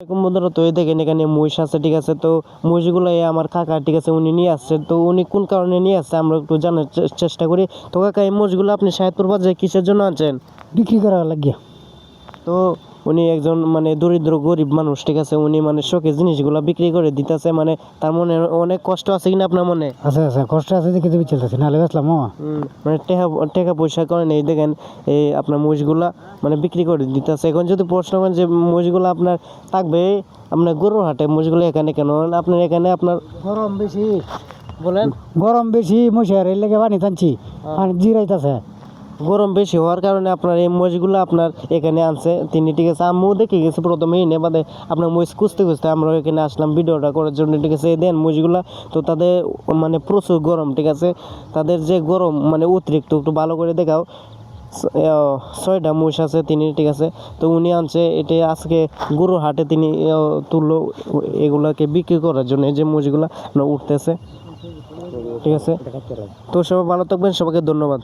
এরকম বন্ধুরা তো এই দেখেন এখানে মহিষ আছে, ঠিক আছে। তো মহিষগুলো আমার কাকা, ঠিক আছে, উনি নিয়ে আসছে। তো উনি কোন কারণে নিয়ে আসছে আমরা একটু জানার চেষ্টা করি। তো কাকা, এই মহিষগুলো আপনি সাহেবপুর বাজারে কিসের জন্য আনছেন? বিক্রি করা লাগিয়া। তো উনি একজন মানে দরিদ্র গরিব মানুষ, ঠিক আছে। উনি মানে শখের জিনিসগুলো বিক্রি করে দিতেছে, মানে তার মনে অনেক কষ্ট আছে কিনা আপনার মনে? আছে আছে, কষ্ট আছে দেখে তুমি চলতেছি, নাহলে বেসলাম মামা। মানে টাকা টাকা পয়সা করেন, এই দেখেন এই আপনার মহিষগুলা মানে বিক্রি করে দিতেছে। এখন যদি প্রশ্ন করেন যে মহিষগুলো আপনার থাকবে আপনার গরুর হাটে, মহিষগুলো এখানে কেন আপনার এখানে আপনার গরম বেশি, বলেন? গরম বেশি, মশার এর লেগে পানি টানছি, পানি জিরাইতেছে। গরম বেশি হওয়ার কারণে আপনার এই মহিষগুলো আপনার এখানে আনছে তিনি, ঠিক আছে। আমিও দেখে গেছি প্রথমে এনে, বাদে আপনার মহিষ খুঁজতে খুঁজতে আমরা এখানে আসলাম ভিডিওটা করার জন্য, ঠিক আছে। এই দেন মহিষগুলা, তো তাদের মানে প্রচুর গরম, ঠিক আছে। তাদের যে গরম মানে অতিরিক্ত, একটু ভালো করে দেখাও। 6টা মহিষ আছে তিনি, ঠিক আছে। তো উনি আনছে এটা আজকে গরুর হাটে তিনি তুললো এগুলাকে বিক্রি করার জন্য, এই যে মহিষগুলা উঠতেছে, ঠিক আছে। তো সবাই ভালো থাকবেন, সবাইকে ধন্যবাদ।